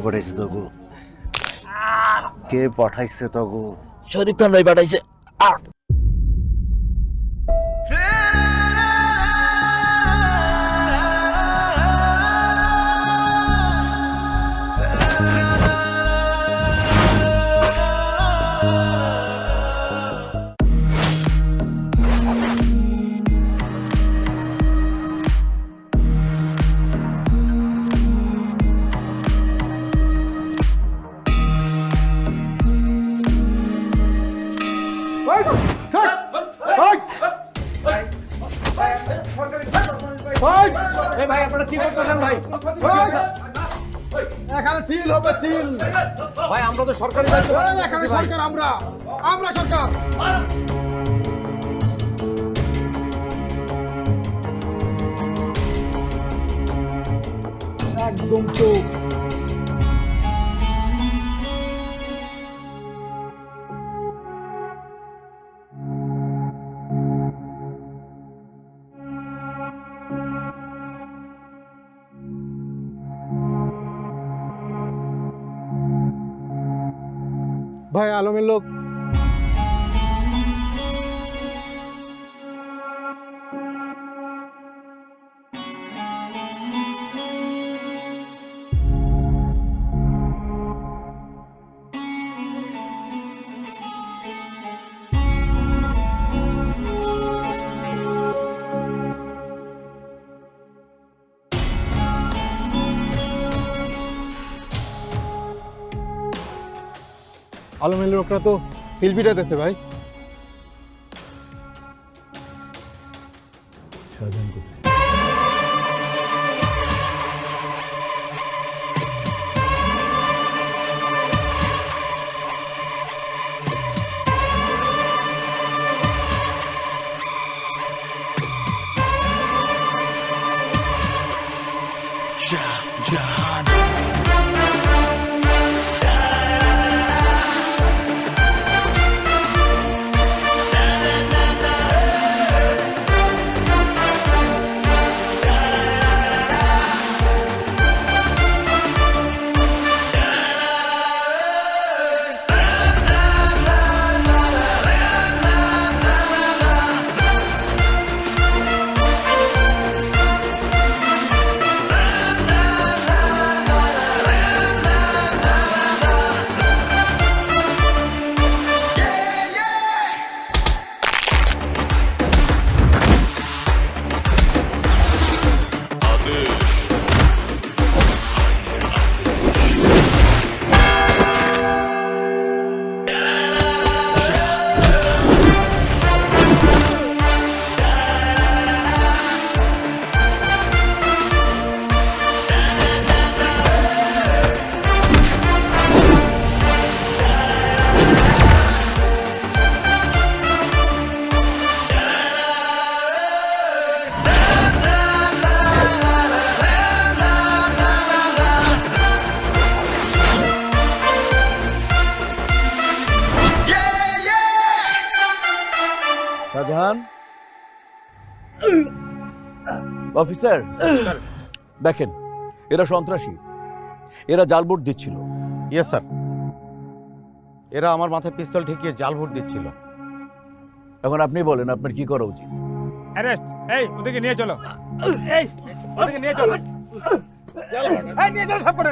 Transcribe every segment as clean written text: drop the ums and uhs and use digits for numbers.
পাঠাইছে তগু? কে পাঠাইছে তগু? শরীফ খান ভাই পাঠাইছে। ভাই আপনারা কি করতেছেন ভাই? এখানে সিল হবে সিল। ভাই আমরা তো সরকারি দায়িত্ব পালন করতেছি। এখানে সরকার আমরা সরকার। একদম চুপ। ভাই আলমের লোক আলমের লোকরা তো সিলভিটা দিতেছে ভাই। Jahan. শাহজাহান অফিসার দেখেন এরা সন্ত্রাসী, এরা জাল ভোট দিচ্ছিল। Yes sir. এরা আমার মাথায় পিস্তল ঠেকিয়ে জাল ভোট দিচ্ছিল। এখন আপনি বলেন আপনার কি করা উচিত? অ্যারেস্ট। এই ওদেরকে নিয়ে চলো। এই ওদেরকে নিয়ে চলো। এই নিয়ে চলো সব করে।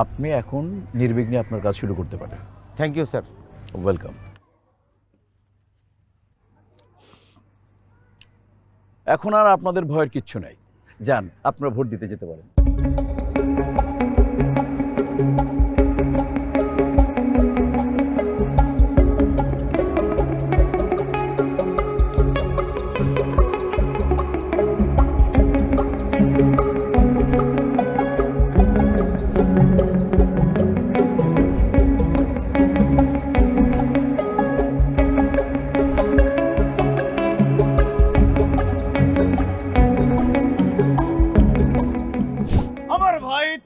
আপনি এখন নির্বিঘ্নে আপনার কাজ শুরু করতে পারেন। Thank you sir. ওয়েলকাম। এখন আর আপনাদের ভয়ের কিচ্ছু নাই, যান আপনারা ভোট দিতে যেতে পারেন।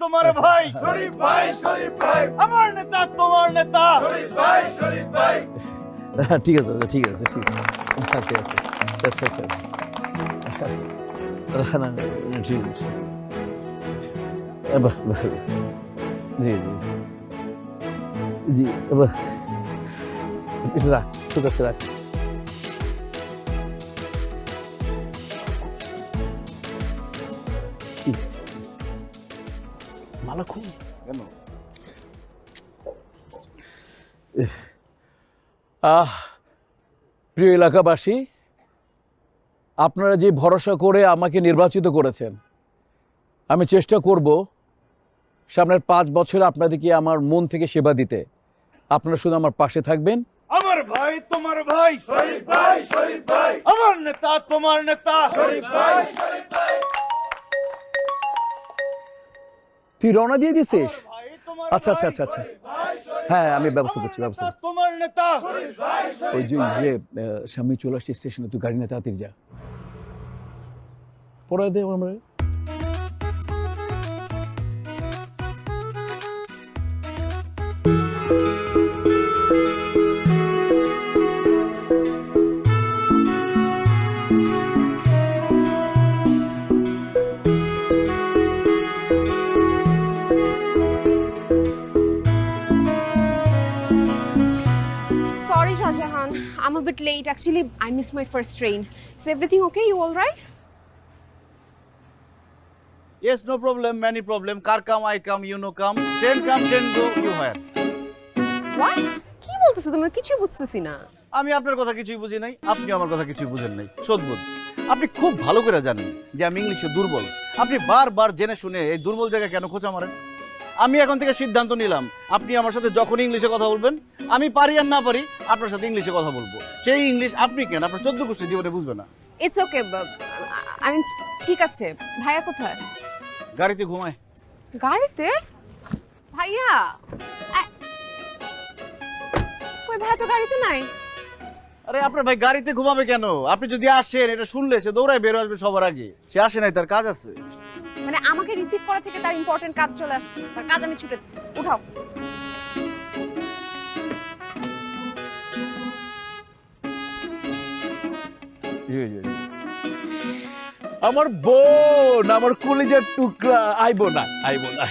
তোমার ভাই শরীফ ভাই, শরীফ ভাই আমার নেতা, তোমার নেতা শরীফ ভাই, শরীফ ভাই। ঠিক আছে ঠিক আছে ঠিক আছে আচ্ছা আচ্ছা ঠিক আছে। জি জি জি এবার রাখ, ঠিক আছে রাখ। মালা খুব কেন? প্রিয় এলাকাবাসী, আপনারা যে ভরসা করে আমাকে নির্বাচিত করেছেন, আমি চেষ্টা করব সামনের 5 বছর আপনাদেরকে আমার মন থেকে সেবা দিতে। আপনারা শুধু আমার পাশে থাকবেন। আমার ভাই তোমার ভাই শরীফ ভাই, শরীফ ভাই আমার নেতা তোমার নেতা শরীফ ভাই, শরীফ ভাই। তুই রওনা দিয়ে দিছিস? ভাই তোমার আচ্ছা আচ্ছা আচ্ছা আচ্ছা, হ্যাঁ আমি ব্যবস্থা করছি, ব্যবস্থা করছি। তোমার নেতা শরীফ ভাই, ওই যে সামনে চলে আসছে স্টেশনে, তুই গাড়ি নিয়ে তাড়াতাড়ি যা। পড়ায় দে আমরা। Sorry, Shahjahan. I'm a bit late. Actually, I missed my first train. Is everything okay? You all right? Yes, no problem, many problem. Car come, I come, you know come. Train come, train go, you hire. What? কি বলতেছো তুমি? কিছু বুঝতেছি না। আমি আপনার কথা কিছুই বুঝি নাই, আপনি আমার কথা কিছুই বুঝেন নাই। সদবোধ, আপনি খুব ভালো করে জানেন যে আমি ইংলিশে দুর্বল। আপনি বারবার জেনে শুনে এই দুর্বল জায়গায় কেন খোঁচা মারেন? আমি এখন থেকে সিদ্ধান্ত নিলাম, আপনি আমার সাথে যখন ইংলিশে কথা বলবেন, আমি পারি আর না পারি আপনার সাথে ইংলিশে কথা বলবো। সেই ইংলিশ আপনি কেন আপনার 14 গোষ্ঠী জীবনে বুঝবে না। It's okay. I mean, ঠিক আছে। ভাইয়া কোথায়? গাড়িতে ঘুমায়। গাড়িতে? ভাইয়া? কই ভাইয়া তো গাড়িতে নাই। আরে আপনার ভাই গাড়িতে ঘুমাবে কেন? আপনি যদি আসেন, এটা শুনলে সে দৌড়ায় বের আসবে সবার আগে। সে আসে নাই, তার কাজ আছে। মানে আমাকে রিসিভ করা থেকে তার ইম্পর্টেন্ট কাজ চলে আসছে। তার কাজ আমি ছুটেছি। উঠাও। আমার বোন, আমার কলিজার টুকরা, আইবো না, আইবো না।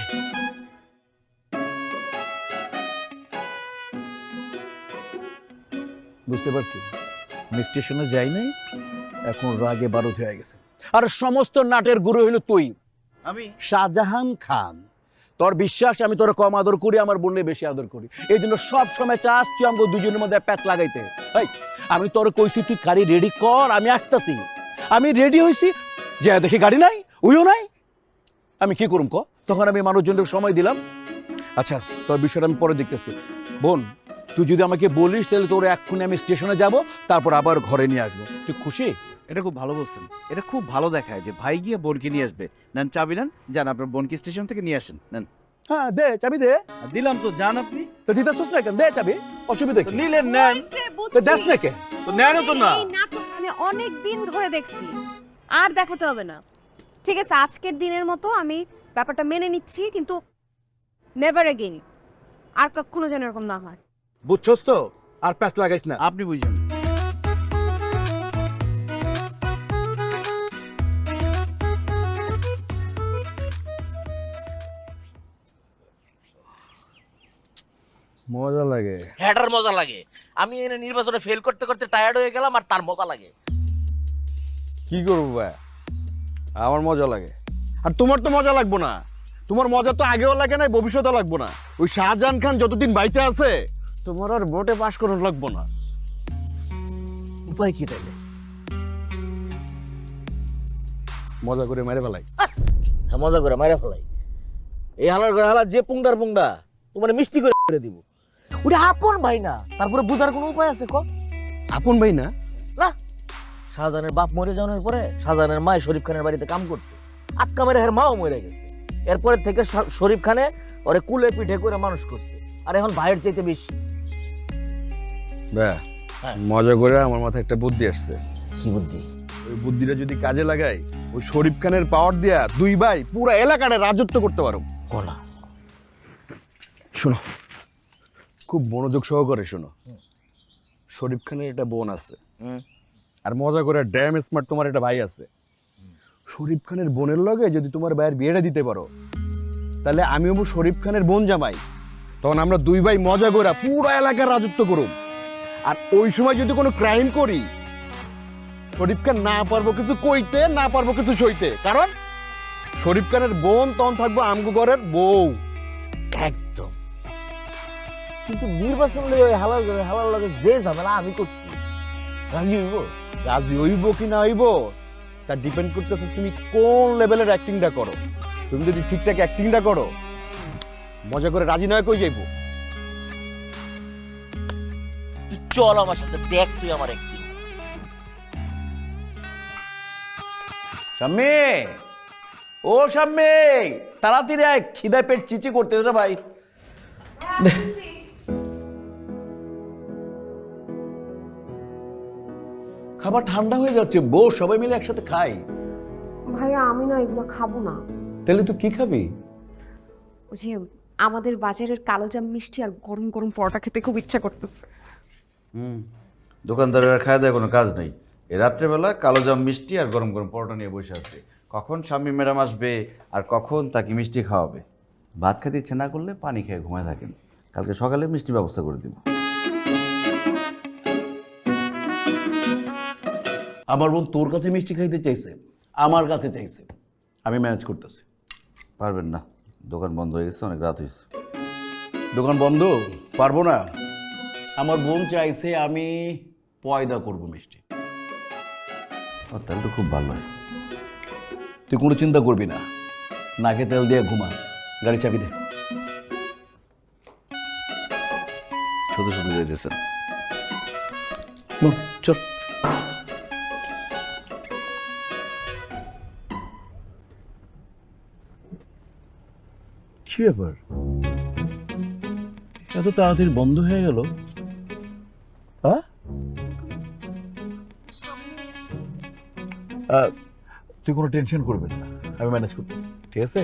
বুঝতে পারছি, আমি স্টেশনে যাই নাই, এখন রাগে বারুদ হয়ে গেছে। আর সমস্ত নাটের গুরু হইল তুই, আমি শাহজাহান খান। তোর বিশ্বাস আমি তোর কম আদর করি, আমার বোনের বেশি আদর করি। এই জন্য সব সময় চাস তুই আমাকে দুজনের মধ্যে প্যাচ লাগাইতে। আমি তোর কইছি তুই গাড়ি রেডি কর, আমি আসতেছি। আমি রেডি হয়েছি, যে দেখি গাড়ি নাই, ওইও নাই। আমি কি করুম ক? তখন আমি মানুষজনকে সময় দিলাম। আচ্ছা, তোর বিষয়টা আমি পরে দেখতেছি। বোন, তুই যদি আমাকে বলিস তাহলে তোর এক্ষুনি আমি স্টেশনে যাব, তারপর আবার ঘরে নিয়ে আসবো। তুই খুশি? এটা খুব ভালো বলছেন। এটা খুব ভালো দেখায় যে ভাই গিয়ে বোনকে নিয়ে আসবে। নেন চাবি নেন, যান আপনার বোনকে স্টেশন থেকে নিয়ে আসেন। নেন। হ্যাঁ দে চাবি দে। দিলাম তো, যান আপনি। তো দিতেছিস না কেন? দে চাবি, অসুবিধা কি? নিলেন, নেন। তো দেখ না কে? তো নেন তো না। এই নাটক আমি অনেক দিন ধরে দেখছি, আর দেখাতে হবে না। ঠিক আছে, আজকের দিনের মতো আমি ব্যাপারটা মেনে নিচ্ছি, কিন্তু নেভার এগেইন, আর কখনো যেন এরকম না হয়। বুঝছস তো? আর প্যাচ লাগাইস না। আপনি বুঝছেন। মজা লাগে। হ্যাটার মজা লাগে। আমি এনে নির্বাচনে ফেল করতে করতে টায়ার্ড হয়ে গেলাম, আর তার মজা লাগে। কি করবো ভাই, আমার মজা লাগে। আর তোমার তো মজা লাগবো না। তোমার মজা তো আগেও লাগে না, ভবিষ্যতেও লাগবো না। ওই শাহজাহান খান যতদিন বাইচে আছে, তোমার আর ভোটে পাশ করার লাগবো না। উপায় কি তাইলে? মজা করে মেরে ফেলাই। মজা করে মাইরা ফেলাই। এই হালার ঘরে হালা যে পুংডার পুংডা তোমার মিষ্টি করে দিব। ওটা আপন ভাই না, তারপরে বুঝার কোনো উপায় আছে ক? আপন ভাই না? না, শাহজাহানের বাপ মরে যাওয়ার পরে শাহজাহানের মা শরীফ খানের বাড়িতে কাম করতো। আটকা মেরে হের মাও মরে গেছে। এরপরে থেকে শরীফ খানে ওরে কুলে পিঠে করে মানুষ করছে। আর এখন ভাইয়ের চাইতে বেশি। মজা করে আমার মাথায় একটা বুদ্ধি আসছে। কি বুদ্ধি? ওই বুদ্ধিটা যদি কাজে লাগাই, ওই শরীফ খানের পাওয়ার দিয়া দুই ভাই পুরো এলাকাটা রাজত্ব করতে পারো। কলা শোনো, খুব মনোযোগ সহকারে শোনো। শরীফ খানের একটা বোন আছে, আর মজা করে ড্যাম স্মার্ট তোমার একটা ভাই আছে। শরীফ খানের বোনের লগে যদি তোমার ভাইয়ের বিয়েটা দিতে পারো, তাহলে আমি হবো শরীফ খানের বোন জামাই। তখন আমরা দুই ভাই মজা করে পুরো এলাকার রাজত্ব করুম। আর ওই সময় যদি কোনো ক্রাইম করি, শরীফ খান না পারবো কিছু কইতে, না পারবো কিছু সইতে, কারণ শরীফ খানের বোন তখন থাকবো আমগো ঘরের বউ। একদম। কিন্তু নির্বাচন লই ওই হালার লগে যে ঝামেলা আমি করছি, রাজি হইব? রাজি হইব কি না হইব তা ডিপেন্ড করতেছে তুমি কোন লেভেলের অ্যাক্টিংটা করো। তুমি যদি ঠিকঠাক অ্যাক্টিংটা করো, মজা করে রাজি নয় কই যাইবো। তুই চল আমার সাথে, দেখ তুই আমার একদিন। শাম্মী, ও শাম্মী, তাড়াতাড়ি আয়, খিদায় পেট চিচি করতেছে রে ভাই। খাবার ঠান্ডা হয়ে যাচ্ছে, বউ সবাই মিলে একসাথে খাই। ভাইয়া আমি না এগুলো খাবো না। তাহলে তুই কি খাবি? ওই যে আমাদের বাজারের কালোজাম মিষ্টি আর গরম গরম পরোটা খেতে খুব ইচ্ছা করতেছে। দোকানদারের খায় দেয় কোনো কাজ নেই। এই রাত্রেবেলা কালোজাম মিষ্টি আর গরম গরম পরোটা নিয়ে বসে আছে। কখন স্বামী ম্যাডাম আসবে আর কখন তাকে মিষ্টি খাওয়াবে। ভাত খেতে ইচ্ছে না করলে পানি খেয়ে ঘুমায় থাকেন। কালকে সকালে মিষ্টি ব্যবস্থা করে দিব। আমার বোন তোর কাছে মিষ্টি খাইতে চাইছে, আমার কাছে চাইছে, আমি ম্যানেজ করতেছি। পারবেন না, দোকান বন্ধ হয়ে গেছে, অনেক রাত হয়েছে। দোকান বন্ধ, পারবো না। আমার বোন চাইছে আমি পয়দা করব মিষ্টি। তাহলে তো খুব ভালো হয়। তুই কোনো চিন্তা করবি না, নাকে তেল দিয়ে ঘুমা, গাড়ি চাবি দে। শুধু শুধু যেতেছেন। চল। কি ব্যাপার, এত তাড়াতাড়ি বন্ধ হয়ে গেল? হ্যাঁ, তুই কোনো টেনশন করবি না, আমি ম্যানেজ করতেছি, ঠিক আছে?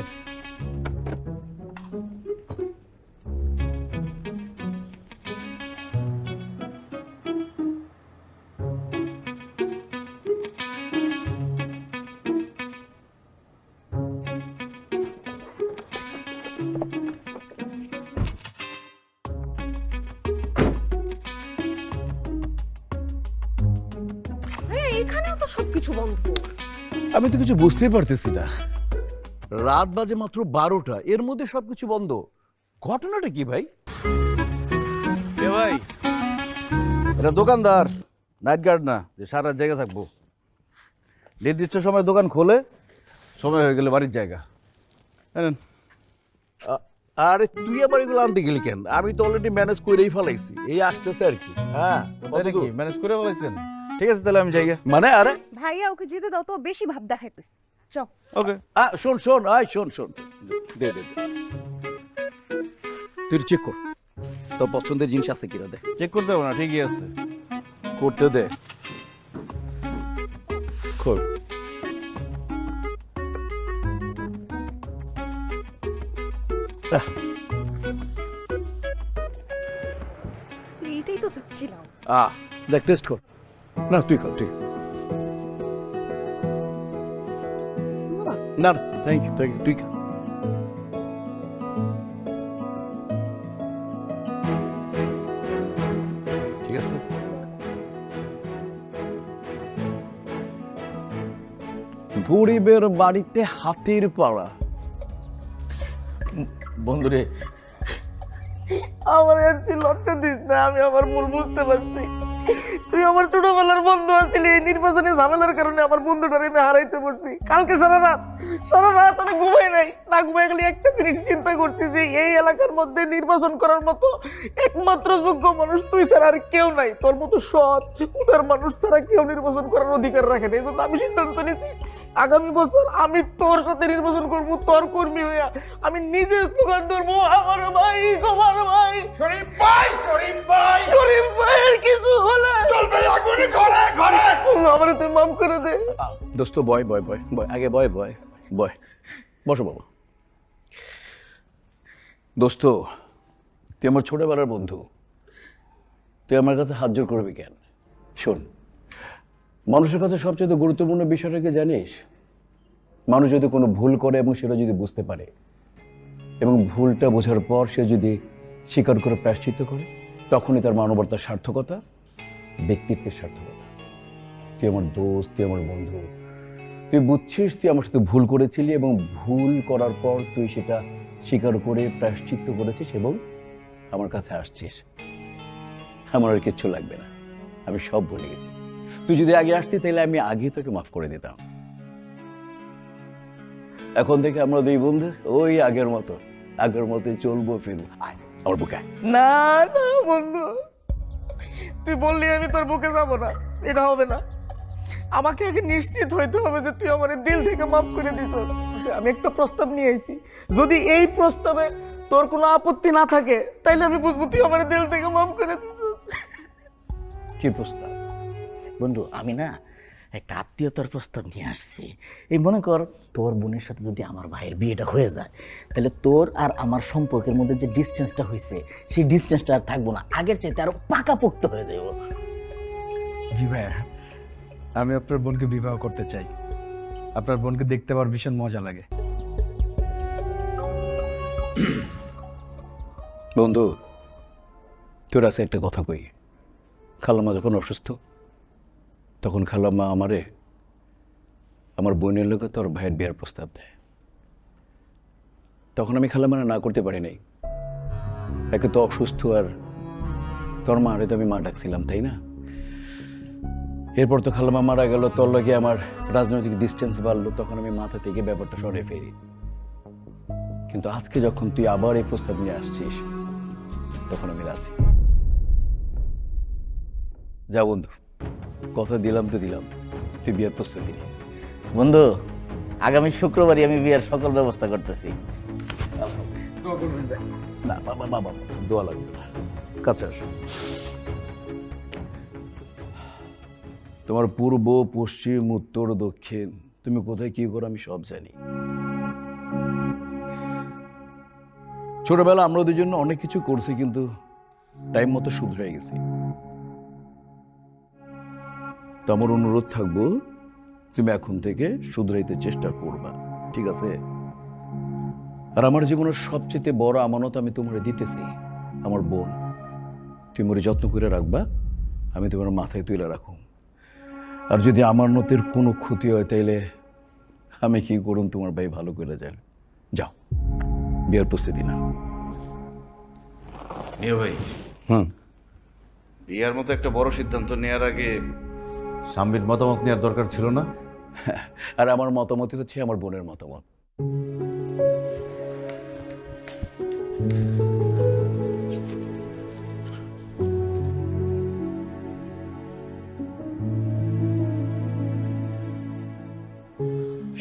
এখানেও তো সবকিছু বন্ধ। আমি তো কিছু বুঝতেই পারতেছি না, রাত বাজে মাত্র 12টা, এর মধ্যে সবকিছু বন্ধ। ঘটনাটা কি ভাই? এ ভাই, এটা দোকানদার, নাইট গার্ড না যে সারা জায়গা থাকবো। নির্দিষ্ট সময় দোকান খোলে, সময় হয়ে গেলে বাড়ির জায়গা। জানেন, আরে তুই আবার এগুলো আনতে গেলি কেন? আমি তো অলরেডি ম্যানেজ করেই ফেলাইছি, এই আসতেছে আর কি। হ্যাঁ, ম্যানেজ করে বলেছেন? ঠিক আছে, তাহলে আমি জায়গা। মানে আরে ভাইয়া ওকে যেতে দাও তো, বেশি ভাব দেখাইতেছে। চল। ওকে। শোন শোন, আয় শোন শোন, দে দে দে। তুই চেক কর তোর পছন্দের জিনিস আছে কিনা, দে। চেক করতে হবে না, ঠিকই আছে। করতে দে। খোল। এইটাই তো চাচ্ছিলাম। দেখ, টেস্ট কর। না তুই কর, ঠিক। না থ্যাংক ইউ, তুই খা। ঠিক আছে। গরিবের বাড়িতে হাতির পাড়া। বন্ধুরে, আমার আর তুই লজ্জা দিস না, আমি আমার ভুল বুঝতে পারছি। তুই আমার ছোটবেলার বন্ধু আছিলি, এই নির্বাচনী ঝামেলার কারণে আমার বন্ধুটারে আমি হারাইতে পারছি। কালকে সারা রাত আমি ঘুমাই নাই, না ঘুমাই গেলে একটা জিনিস চিন্তা করছি যে এই এলাকার মধ্যে নির্বাচন করার মতো একমাত্র যোগ্য মানুষ তুই ছাড়া আর কেউ নাই। তোর মতো সৎ উদার মানুষ ছাড়া কেউ নির্বাচন করার অধিকার রাখে না। এই জন্য আমি সিদ্ধান্ত নিয়েছি আগামী বছর আমি তোর সাথে নির্বাচন করবো, তোর কর্মী হইয়া আমি নিজে স্লোগান ধরবো, আমার ভাই তোমার ভাই। শরীফ ভাইয়ের কিছু হলে আমার তুই মাফ করে দে। দোস্ত, বয় বয় বয় বয়, আগে বয় বয় বয়, বসো বাবা। দোস্ত, তুই আমার ছোটবেলার বন্ধু, তুই আমার কাছে হাত জোর করবি কেন? শোন, মানুষের কাছে সবচেয়ে গুরুত্বপূর্ণ বিষয়টা কি জানিস? মানুষ যদি কোনো ভুল করে এবং সেটা যদি বুঝতে পারে, এবং ভুলটা বোঝার পর সে যদি স্বীকার করে প্রায়শ্চিত্ত করে, তখনই তার মানবতার সার্থকতা, ব্যক্তিত্বের সার্থকতা। তুই আমার দোস্ত, তুই আমার বন্ধু, তুই বুঝছিস তুই আমার সাথে ভুল করেছিলি এবং ভুল করার পর তুই সেটা স্বীকার করে প্রায়শ্চিত্ত করেছিস এবং আমার কাছে আসছিস। আমার আর কিচ্ছু লাগবে না, আমি সব ভুলে গেছি। তুই যদি আগে আসতি তাহলে আমি আগে তোকে মাফ করে দিতাম। এখন থেকে আমরা দুই বন্ধু ওই আগের মতোই চলবো ফিরবো। আয় আমার বুকে আয়। না না বন্ধু, তুই বললি আমি তোর বুকে যাবো না, এটা হবে না। আমাকে আগে নিশ্চিত হইতে হবে যে তুই আমার দিল থেকে মাফ করে দিছস। আমি একটা প্রস্তাব নিয়ে আইছি, যদি এই প্রস্তাবে তোর কোনো আপত্তি না থাকে তাইলে আমি বুঝবো তুই আমার দিল থেকে মাফ করে দিছস। কি প্রস্তাব? বন্ধু আমি না একটা আত্মীয়তার প্রস্তাব নিয়ে আসছি। এই মনে কর তোর বোনের সাথে যদি আমার ভাইয়ের বিয়েটা হয়ে যায়, তাহলে তোর আর আমার সম্পর্কের মধ্যে যে ডিস্টেন্সটা হয়েছে সেই ডিস্টেন্সটা আর থাকবো না, আগের চাইতে আরো পাকাপোক্ত হয়ে যাবো। জি ভাইয়া, আমি আপনার বোনকে বিবাহ করতে চাই। আপনার বোনকে দেখতে পাওয়ার ভীষণ মজা লাগে। বন্ধু, তোর আছে একটা কথা কই। খালাম্মা যখন অসুস্থ তখন খালাম্মা আমারে আমার বোনের লোকে তোর ভাইয়ের বিয়ার প্রস্তাব দেয়। তখন আমি খালাম্মা না করতে পারি নাই। একে তো অসুস্থ, আর তোর মারে তো আমি মা ডাকছিলাম, তাই না? এরপর তো খালাম্মা মারা গেল, তোর লগে আমার রাজনৈতিক ডিস্টেন্স বাড়লো, তখন আমি মাথা থেকে ব্যাপারটা সরে ফেরি। কিন্তু আজকে যখন তুই আবার এই প্রস্তাব নিয়ে আসছিস তখন আমি রাজি। যা বন্ধু, কথা দিলাম তো দিলাম, তুই বিয়ের প্রস্তাব দিলি। বন্ধু আগামী শুক্রবারই আমি বিয়ের সকল ব্যবস্থা করতেছি। না বাবা বাবা, দোয়া লাগবে না, কাছে আসো। তোমার পূর্ব, পশ্চিম, উত্তর, দক্ষিণ, তুমি কোথায় কি করো আমি সব জানি। ছোটবেলা আমরা দুজন অনেক কিছু করছি, কিন্তু টাইম মতো শুধরে গেছি। তো আমার অনুরোধ থাকবো, তুমি এখন থেকে শুধরাইতে চেষ্টা করবা, ঠিক আছে? আর আমার জীবনের সবচেয়ে বড় আমানত আমি তোমার দিতেছি, আমার বোন। তুমি ওর যত্ন করে রাখবা, আমি তোমার মাথায় তুলে রাখো। আর যদি আমার নতের কোনো ক্ষতি হয় তাইলে আমি কি করুন তোমার ভাই ভালো করে যান। যাও, বিয়ার প্রস্তুতি না। এ ভাই, বিয়ার মতো একটা বড় সিদ্ধান্ত নেওয়ার আগে স্বামীর মতামত নেওয়ার দরকার ছিল না? আর আমার মতামত হচ্ছে আমার বোনের মতামত।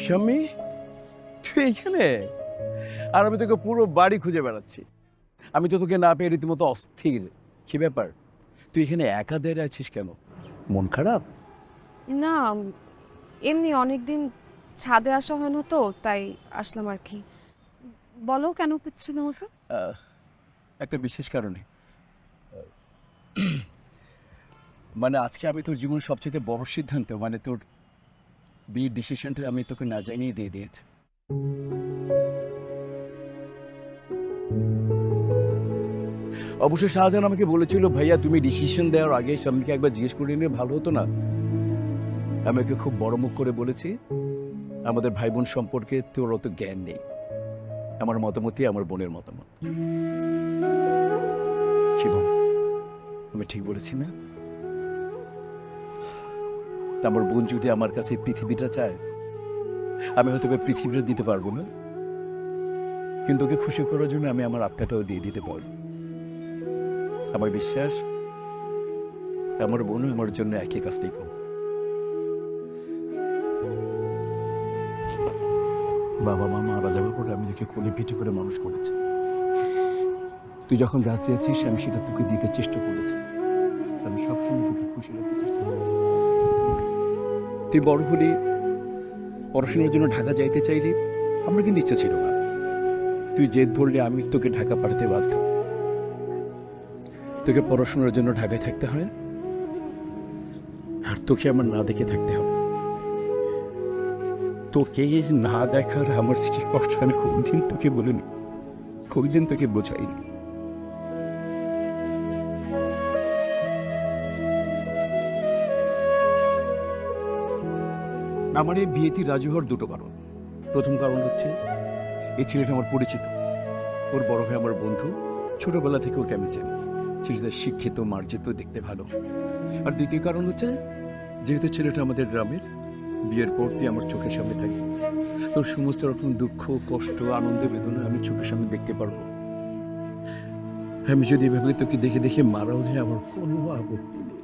স্বামী, তুই এখানে? আর আমি তোকে পুরো বাড়ি খুঁজে বেড়াচ্ছি। আমি তো তোকে না পেয়ে রীতিমতো অস্থির। কি ব্যাপার, তুই এখানে একা দাঁড়িয়ে আছিস কেন? মন খারাপ? না, এমনি অনেকদিন ছাদে আসা হয় না তো, তাই আসলাম আর কি। বলো কেন করছিল আমাকে? একটা বিশেষ কারণে। মানে আজকে আমি তোর জীবনের সবচেয়ে বড় সিদ্ধান্ত, মানে তোর বিয়ের ডিসিশনটা আমি তোকে না জানিয়ে দিয়ে দিয়েছি। অবশ্য শাহজাহান আমাকে বলেছিল, ভাইয়া তুমি ডিসিশন দেওয়ার আগে স্বামীকে একবার জিজ্ঞেস করে নিলে ভালো হতো না? আমি ওকে খুব বড় মুখ করে বলেছি, আমাদের ভাই বোন সম্পর্কে তোর অত জ্ঞান নেই। আমার মতামতই আমার বোনের মতামত। শিবম, আমি ঠিক বলেছি না? আমার বোন যদি আমার কাছে পৃথিবীটা চায়, আমি হয়তো পৃথিবীটা দিতে পারবো না, কিন্তু ওকে খুশি করার জন্য আমি আমার আত্মাটাও দিয়ে দিতে পারবো। আমার বিশ্বাস আমার বোনও আমার জন্য একই কাজটাই করবে। বাবা মা মারা যাওয়ার পরে আমি তোকে কোলে পিঠে করে মানুষ করেছি। তুই যখন যা চেয়েছিস আমি সেটা তোকে দিতে চেষ্টা করেছি। আমি সবসময় তোকে খুশি রাখতে চেষ্টা করেছি। তুই বড় হলি, পড়াশোনার জন্য ঢাকা যাইতে চাইলি, আমার কিন্তু ইচ্ছা ছিল না। তুই জেদ ধরলে আমি তোকে ঢাকা পাঠাতে বাধ্য। তোকে পড়াশোনার জন্য ঢাকায় থাকতে হয়, আর তোকে আমার না দেখে থাকতে হবে। তোকে না দেখার আমার কষ্ট আমি কোনদিন তোকে বলিনি। কোনোদিন তোকে বোঝাইনি। আমার এই বিয়েতে রাজি হওয়ার দুটো কারণ। প্রথম কারণ হচ্ছে এই ছেলেটা আমার পরিচিত, ওর বড় ভাই আমার বন্ধু, ছোটবেলা থেকে ওকে আমি চিনি। ছেলেটা শিক্ষিত, মার্জিত, দেখতে ভালো। আর দ্বিতীয় কারণ হচ্ছে যেহেতু ছেলেটা আমাদের গ্রামের, বিয়ের পর তুই আমার চোখের সামনে থাকবি, তোর সমস্ত রকম দুঃখ, কষ্ট, আনন্দ, বেদনা আমি চোখের সামনে দেখতে পারবো। আমি যদি এভাবে তোকে দেখে দেখে মারাও যায়, আমার কোনো আপত্তি নেই।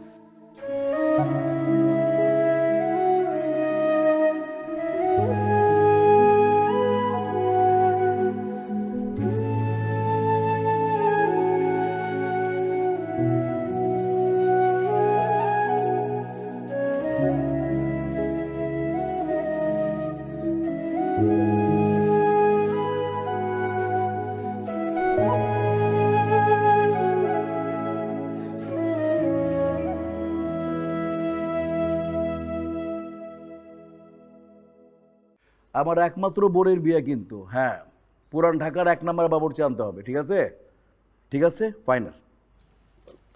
আমার একমাত্র বোনের বিয়ে কিন্তু, হ্যাঁ, পুরান ঢাকার 1 নম্বর বাবুর্চি আনতে হবে, ঠিক আছে? ঠিক আছে, ফাইনাল।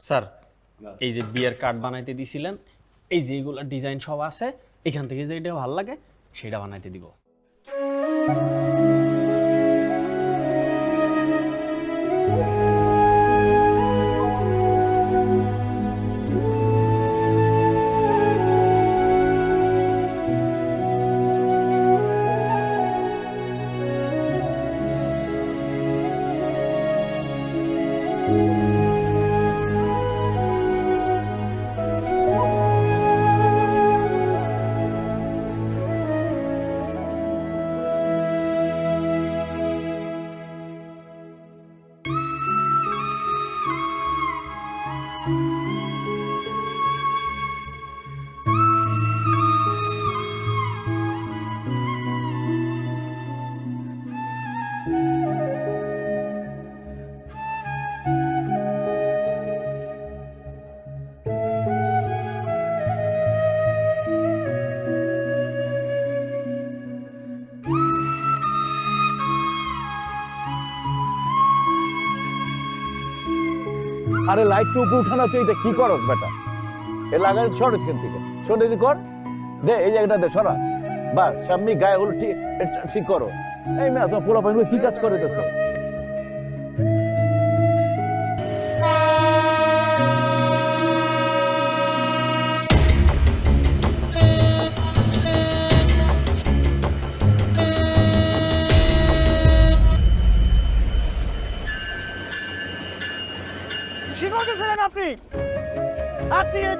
স্যার, এই যে বিয়ের কার্ড বানাইতে দিছিলেন, এই যে এগুলা ডিজাইন সব আছে, এখান থেকে যেটা ভালো লাগে সেটা বানাইতে দিব। আরে লাইটটা উপরে উঠানো, তুই এটা কি করস বেটা? এ লাগাই সর এখান থেকে, সর এদিকে কর, দে এই জায়গাটা দে, সরা। বাস সামনে গায়ে হলো, ঠিক ঠিক করো। এই মেয়ে তোমার পোলা পাইবে কি কাজ করে দেখো। শিখাতে ছিলেন আপনি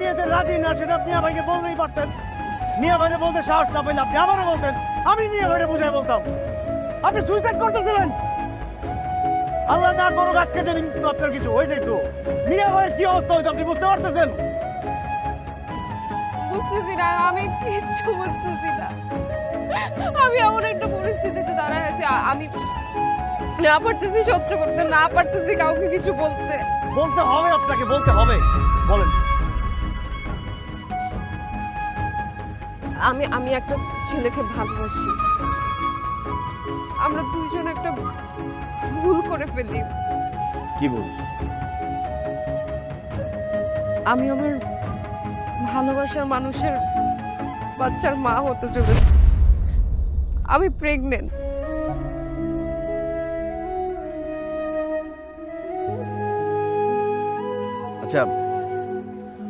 দিয়েছেন রাজি না, সেটা মিয়া ভাইকে বলতেই পারতেন। মিয়া ভাইকে বলতে সাহস না পাইলে আপনি আমারও বলতেন, আমি মিয়া ভাইকে বুঝাই বলতাম। আপনি সুইসাইড করতেছিলেন। আল্লাহ না করুক আজকে যদি আপনার কিছু হয়ে যেত, মিয়া ভাইয়ের কি অবস্থা হইতো আপনি বুঝতে পারতেছেন? বুঝতেছি না, আমি কিচ্ছু বুঝতেছি না। আমি এমন একটা পরিস্থিতিতে দাঁড়ায় আছি, আমি না পারতেছি সহ্য করতে, না পারতেছি কাউকে কিছু বলতে। বলতে হবে, আপনাকে বলতে হবে। বলেন। আমি একটা ছেলেকে ভালোবাসি। আমরা দুইজন একটা ভুল করে ফেলি। কি বল? আমি আমার ভালোবাসার মানুষের বাচ্চার মা হতে চলেছি। আমি প্রেগনেন্ট। আচ্ছা,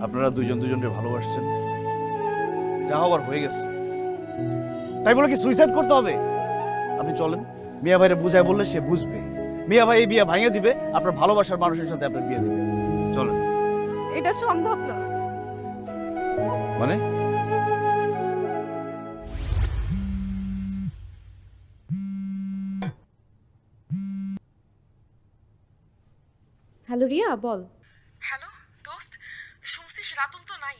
আপনারা দুজন দুজনকে ভালোবাসছেন, যা হবার হয়ে গেছে, তাই বলে কি সুইসাইড করতে হবে? আপনি চলেন, মিয়া ভাইরে বুঝায় বললে সে বুঝবে। মিয়া ভাই এই বিয়ে ভাঙিয়ে দিবে, আপনার ভালোবাসার মানুষের সাথে আপনার বিয়ে দিবে। চলেন। এটা সম্ভব না। মানে? হ্যালো রিয়া, বল। হ্যালো দোস্ত, শুনছিস রাতুল তো নাই,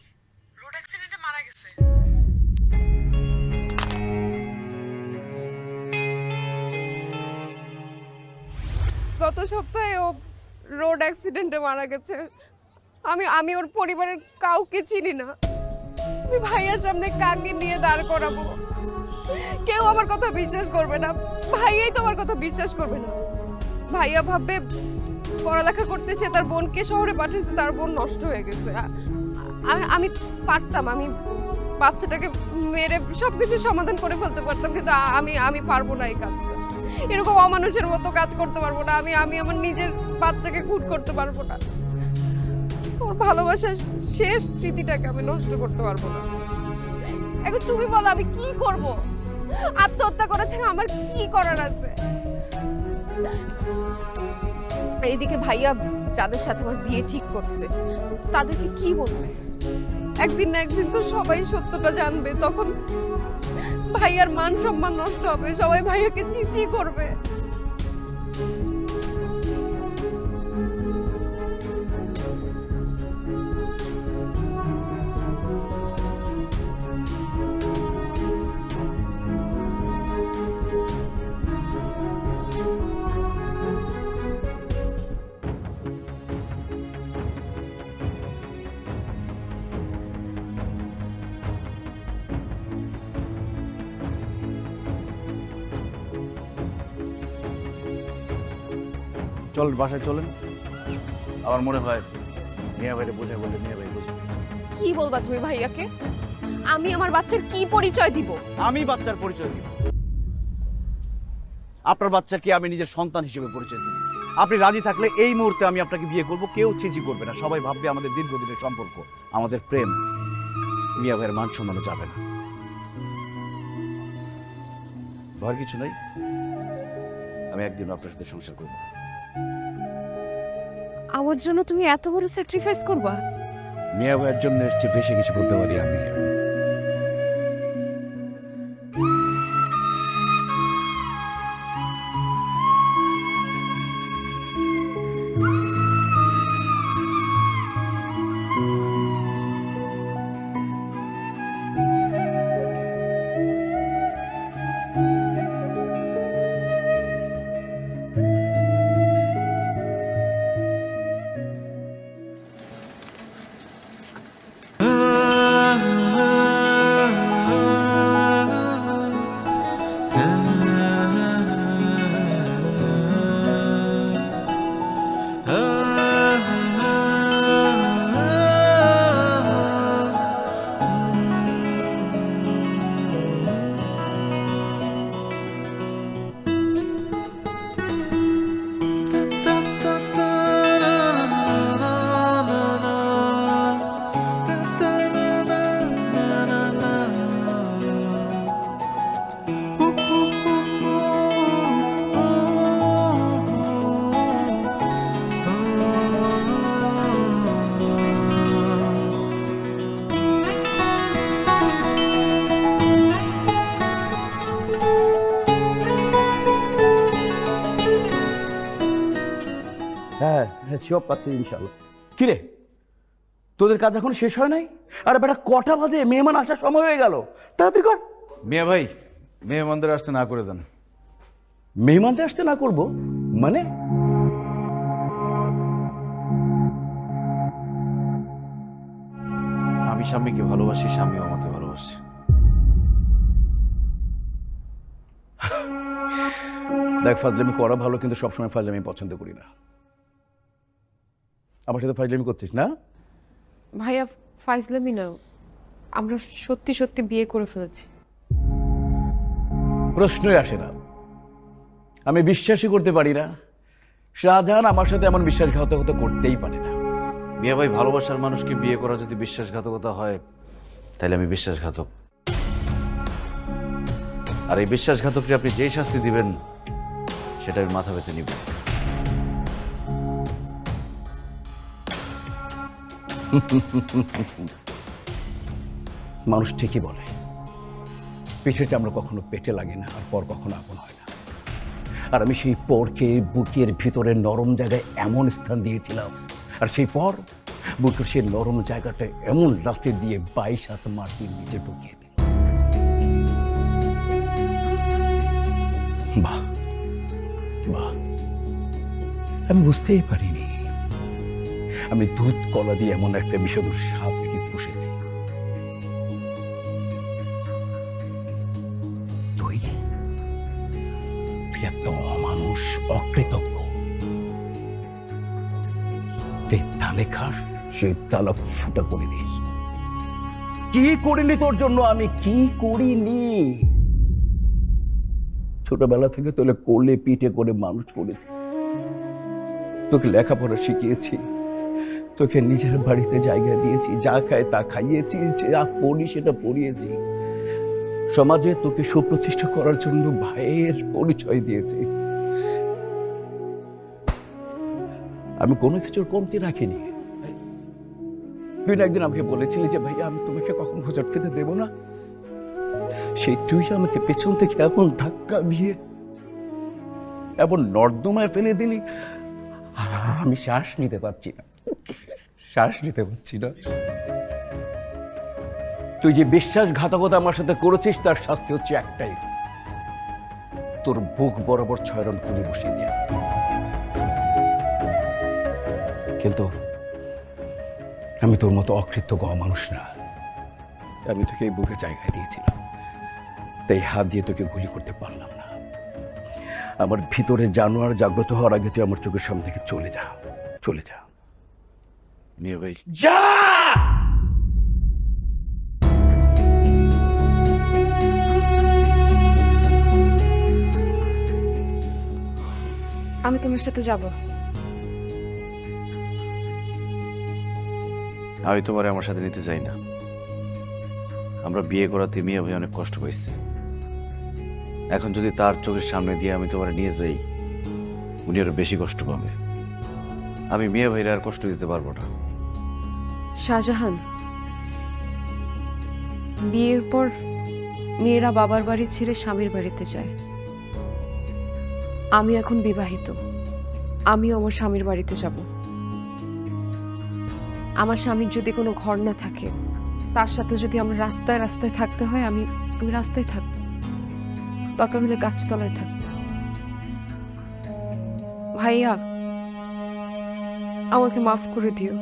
রোড অ্যাক্সিডেন্টে মারা গেছে। গত সপ্তাহে ও রোড অ্যাক্সিডেন্টে মারা গেছে। আমি ওর পরিবারের কাউকে চিনি না। আমি ভাইয়ার সামনে কাকে নিয়ে দাঁড় করাবো? কেউ আমার কথা বিশ্বাস করবে না, ভাইয়াই তোমার কথা বিশ্বাস করবে না। ভাইয়া ভাববে পড়ালেখা করতে সে তার বোনকে শহরে পাঠিয়েছে, তার বোন নষ্ট হয়ে গেছে। আমি পারতাম, আমি বাচ্চাটাকে মেরে সবকিছু সমাধান করে ফেলতে পারতাম, কিন্তু আমি পারবো না এই কাজটা। এরকম অমানুষের মতো কাজ করতে পারবো না। আমি আমার নিজের বাচ্চাকে খুন করতে পারবো না। ওর ভালোবাসার শেষ স্মৃতিটাকে আমি নষ্ট করতে পারবো না। এখন তুমি বলো আমি কি করব? আত্মহত্যা করেছে, আমার কি করার আছে? এইদিকে ভাইয়া যাদের সাথে আমার বিয়ে ঠিক করছে তাদেরকে কি বলবে? একদিন না একদিন তো সবাই সত্যটা জানবে, তখন ভাইয়ার মান সম্মান নষ্ট হবে, সবাই ভাইয়াকে চিচি করবে। চল বাসায় চলেন। আমার মনে হয় মিয়া ভাইরে বোঝায় বললে মিয়া ভাই বুঝবে। কি বলবা তুমি ভাইয়াকে? আমি আমার বাচ্চার কি পরিচয় দিব? আমি বাচ্চার পরিচয় দিব। আপনার বাচ্চাকে আমি নিজের সন্তান হিসেবে পরিচয় দিব। আপনি রাজি থাকলে এই মুহূর্তে আমি আপনাকে বিয়ে করব, কেউ ছিচি করবে না, সবাই ভাববে আমাদের দীর্ঘদিনের সম্পর্ক, আমাদের প্রেম। মিয়া ভাইয়ের মান সম্মানও যাবে না। ভয়ের কিছু নাই, আমি একদিন আপনার সাথে সংসার করব। আমার জন্য তুমি এত বড় স্যাক্রিফাইস করবা? মিয়া ভাইয়ের জন্য এসছে, বেশি কিছু করতে পারি আমি। হ্যাঁ হ্যাঁ, শিওর পাচ্ছি ইনশাল্লাহ। কিরে, তোদের কাজ এখন শেষ হয় নাই? আরে বেটা, কটা বাজে? মেহমান আসার সময় হয়ে গেল, তাড়াতাড়ি কর। মিয়া ভাই, মেহমানদের আসতে না করে দেন। মেহমানদের আসতে না করব মানে? আমি স্বামীকে ভালোবাসি, স্বামীও আমাকে ভালোবাসে। দেখ, ফাজলামি করা ভালো, কিন্তু সবসময় ফাজলামি পছন্দ করি না। আমার সাথে ফাজলামি করছিস না? ভাইয়া ফাইজলামি না, আমরা সত্যি সত্যি বিয়ে করে ফেলেছি। প্রশ্নই আসে না। আমি বিশ্বাসই করতে পারি না শাহজাহান আমার সাথে এমন বিশ্বাসঘাতকতা করতেই পারে না। মিয়া ভাই, ভালোবাসার মানুষকে বিয়ে করা যদি বিশ্বাসঘাতকতা হয়, তাহলে আমি বিশ্বাসঘাতক। আর এই বিশ্বাসঘাতককে আপনি যেই শাস্তি দিবেন সেটা আমি মাথা পেতে নিব। মানুষ ঠিকই বলে, পিঠের চামড়া কখনো পেটে লাগে না, আর পর কখনো আপন হয় না। আর আমি সেই পরকে বুকের ভিতরে নরম জায়গায় এমন স্থান দিয়েছিলাম, আর সেই পর বুকের সেই নরম জায়গাটা এমন লাথি দিয়ে 22 হাত মাটির নিচে ঢুকিয়ে দিল। বাহ বাহ, আমি বুঝতেই পারিনি আমি দুধ কলা দিয়ে এমন একটা বিষধর সাপকে পুষেছি। তুই একটা অমানুষ, অকৃতজ্ঞ, গালে খাস সেই তালা ফুটা করে দিস। কি করিনি তোর জন্য আমি, কি করিনি? ছোটবেলা থেকে তোলে কোলে পিঠে করে মানুষ করেছি, তোকে লেখাপড়া শিখিয়েছি, তোকে নিজের বাড়িতে জায়গা দিয়েছি, যা খায় তা খাইয়েছি, যা পড়ি সেটা পড়িয়েছি, সমাজে তোকে সুপ্রতিষ্ঠা করার জন্য ভাইয়ের পরিচয় দিয়েছি। আমি কোনো কিছুর কমতি রাখিনি। তুই না একদিন আমাকে বলেছিলি যে ভাইয়া আমি তোমাকে কখন হোঁচট খেতে দেবো না, সেই তুই আমাকে পেছন থেকে এমন ধাক্কা দিয়ে এমন নর্দমায় ফেলে দিলি, আমি শ্বাস নিতে পারছি না, শ্বাস নিতে পারছি না। তুই যে বিশ্বাসঘাতকতা আমার সাথে করেছিস তার শাস্তি হচ্ছে একটাই, তোর বুক বরাবর 6 রাউন্ড গুলি বসিয়ে দেয়া। কিন্তু আমি তোর মতো অকৃত্য মানুষ না, আমি তোকে এই বুকে জায়গায় দিয়েছিলাম, তাই হাত দিয়ে তোকে গুলি করতে পারলাম না। আমার ভিতরে জানোয়ার জাগ্রত হওয়ার আগে তুই আমার চোখের সামনে থেকে চলে যা, চলে যা। মিয়া ভাই, যা! আমি তোমার সাথে যাব। আমি তোমার আমার সাথে নিতে চাই না। আমরা বিয়ে করাতে মিয়া ভাই অনেক কষ্ট পাইছে, এখন যদি তার চোখের সামনে দিয়ে আমি তোমার নিয়ে যাই, উনি আরো বেশি কষ্ট পাবে। আমি মিয়া ভাইরা আর কষ্ট দিতে পারবো না। শাহজাহান, বিয়ের পর মেয়েরা বাবার বাড়ি ছেড়ে স্বামীর বাড়িতে যায়। আমি এখন বিবাহিত, আমিও আমার স্বামীর বাড়িতে যাব। আমার স্বামীর যদি কোনো ঘর না থাকে, তার সাথে যদি আমার রাস্তায় রাস্তায় থাকতে হয়, আমি রাস্তায় থাকবো, দরকার হলে গাছতলায় থাকবো। ভাইয়া, আমাকে মাফ করে দিও।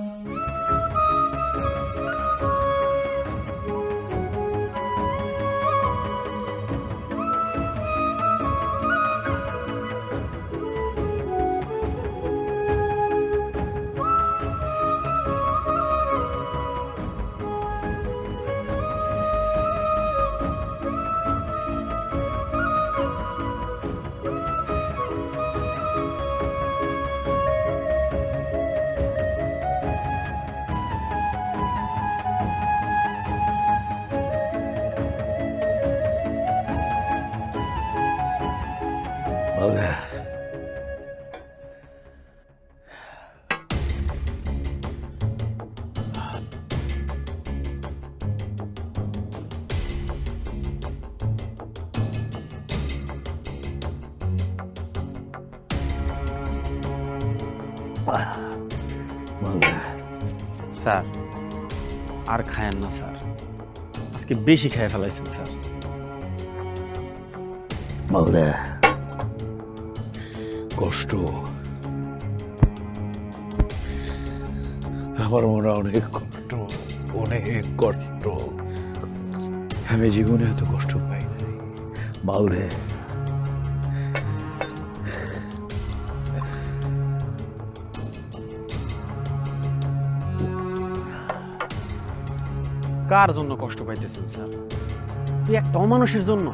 স্যার আর খায়েন না স্যার, আজকে বেশি খেয়ে ফেলাইছেন স্যার। মাওলা, কষ্ট আমার মনে অনেক কষ্ট, অনেক কষ্ট। আমি জীবনে এত কষ্ট পাই নাই মাওলা। কার জন্য কষ্ট পাইতেছেন স্যার? এই একটা অমানুষের জন্য,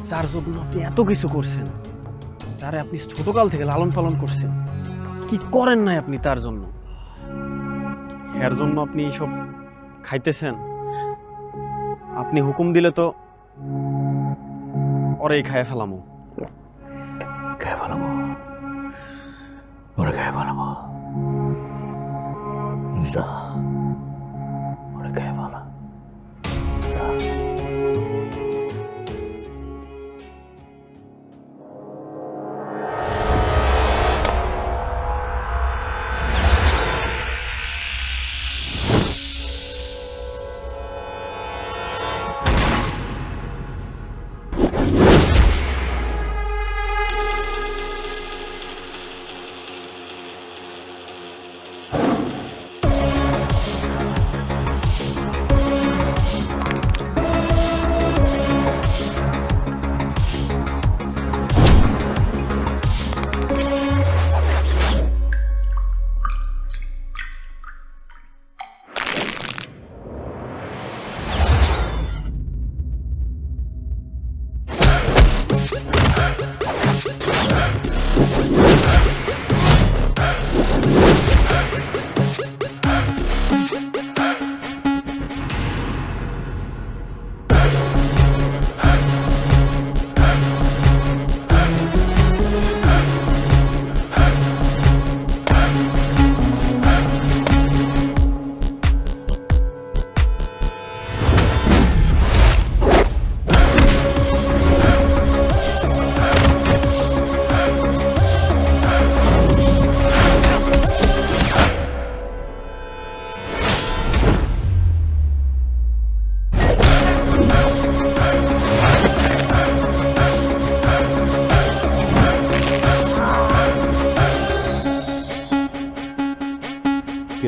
যার জন্য আপনি এত কিছু করছেন, যারে আপনি ছোটকাল থেকে লালন পালন করছেন। কি করেন নাই আপনি তার জন্য? এর জন্য আপনি এইসব খাইতেছেন? আপনি হুকুম দিলে তো ওরেই খায় ফেলামো। খায় ফেলামো, ওরা খায় ফেলামো। যা, ওরা খায় ফেলা, যা।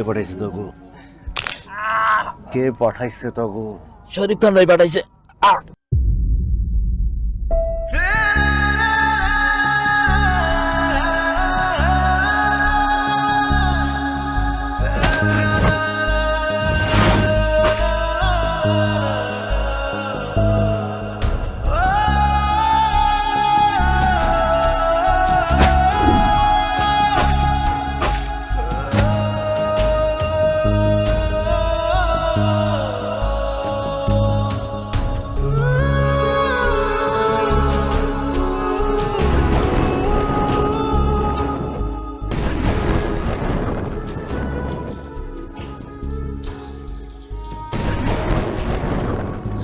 পাঠাইছে তোগো? কে পাঠাইছে তোগো? শরীফ খান ভাই পাঠাইছে।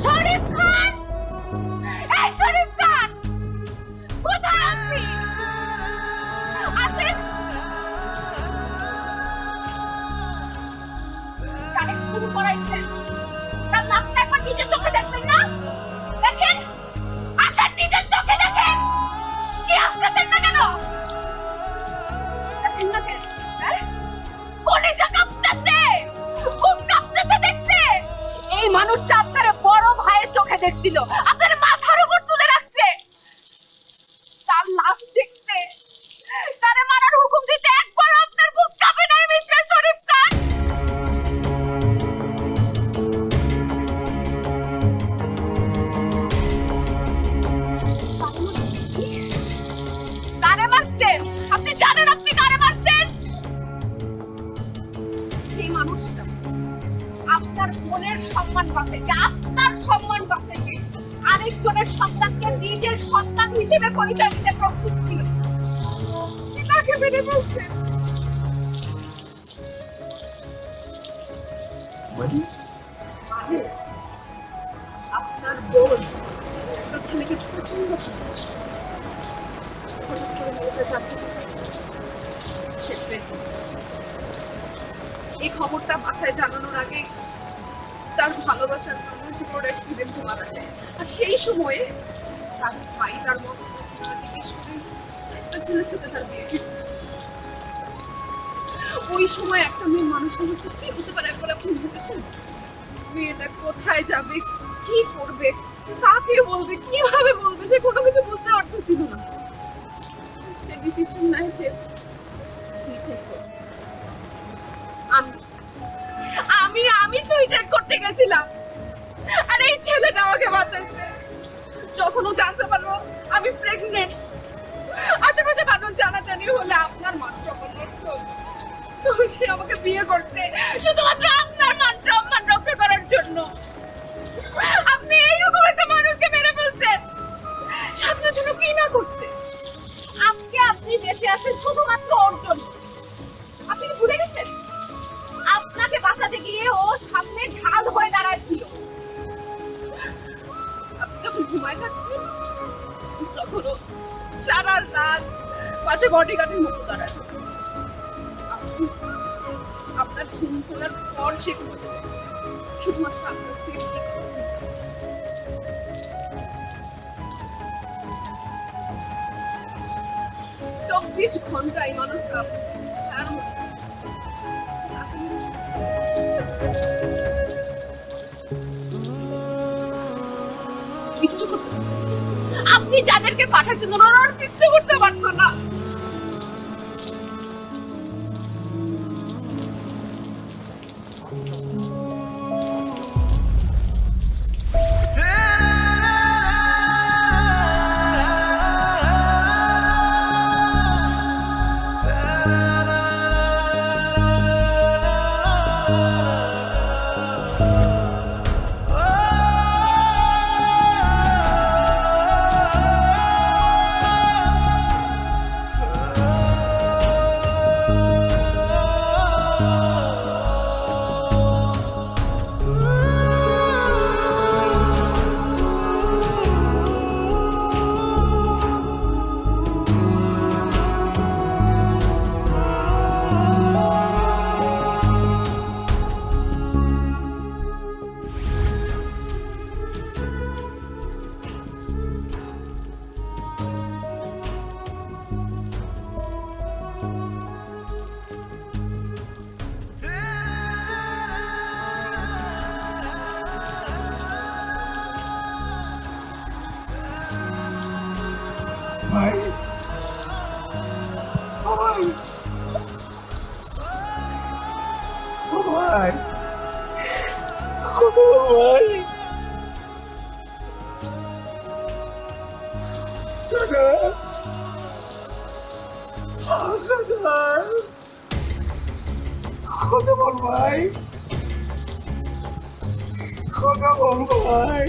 শরীফ খান, এই শরীফ খান, কোথায় আপনি? আসেন। কানে শুরু করাইছেন, তার নাকটা একবার নিজের চোখে দেখবেন না? দেখেন, আসেন নিজের চোখে দেখেন। কি আসতেছেন না কেন? দেখেন না কেন? হ্যাঁ? কলিজা কাঁপতেছে, বুক কাঁপতেছে দেখতে। এই মানুষটা আপনার বড় ভাইয়ের চোখে দেখছিল, আপনার মাথার উপর তুলে রাখছে। তার লাশ দেখতে, তারে মারার হুকুম দিতে একবার আপনার বুক কাঁপে নাই মিস্টার শরীফ খান? কারে মারছেন? আপনি জানেন আপনি কারে মারছেন? সেই মানুষটা আপনার বোনের সম্মান বাঁচাইতে, আপনার সম্মান বাঁচাইতে আরেকজনের সন্তানকে নিজের সন্তান হিসেবে পরিচয় দিতে প্রস্তুত ছিল। তাকে মেরে ফেলছে। আপনার বোন একটা ছেলেকে প্রচন্ড ভালোবাসে। হঠাৎ করে মেয়েটা জানতে পারে সে প্রেগনেন্ট। এই খবরটা বাসায় জানানোর আগে তার ভালোবাসার মানুষ রোড অ্যাক্সিডেন্টে মারা যায়। আর সেই সময়ে তার ভাই তার মতো জিজ্ঞেস করে একটা ছেলের সাথে তার বিয়ে ঠিক করে। ওই সময় একটা মেয়ে মানুষের মধ্যে কি হতে পারে একবার আপনি ভেবেছেন? মেয়েটা কোথায় যাবে, কি করবে, কাকে বলবে, কিভাবে বলবে, সে কোনো কিছু বুঝতে পারতেছিল না। সে ডিসিশন না এসে সুইসাইড করে। আমি সুইসাইড করতে গেছিলাম, আর এই ছেলেটা আমাকে বাঁচাইছে। যখন ও জানতে পারলো আমি প্রেগনেন্ট, আশেপাশে মানুষ জানাজানি হলে আপনার মান সম্মান নষ্ট হবে। তো সে আমাকে বিয়ে করতে শুধুমাত্র আপনার মান সম্মান রক্ষা করার জন্য। আপনি এইরকম একটা মানুষকে মেরে ফেলছেন, সামনের জন্য কি না করতে। আজকে আপনি বেঁচে আছেন শুধুমাত্র ওর জন্য। আপনি কি ভুলে গেছেন? আপনাকে বাঁচাতে গিয়ে ও সামনে ঢাল হয়ে দাঁড়াচ্ছিল। আপনি যখন ঘুমায় থাকতেন তখন ও সারা রাত পাশে বডিগার্ডের মতো দাঁড়ায়। আপনার ঘুম খোলার পর সে শুধুমাত্র আপনার থেকে 24 ঘন্টা এই মানুষটা তার হচ্ছে। আপনি যাদেরকে পাঠাচ্ছেন ওরা কিচ্ছু করতে পারতো না। ভাই ও ভাই ও ভাই ও ভাই দাদা কত বল ভাই কত বল ভাই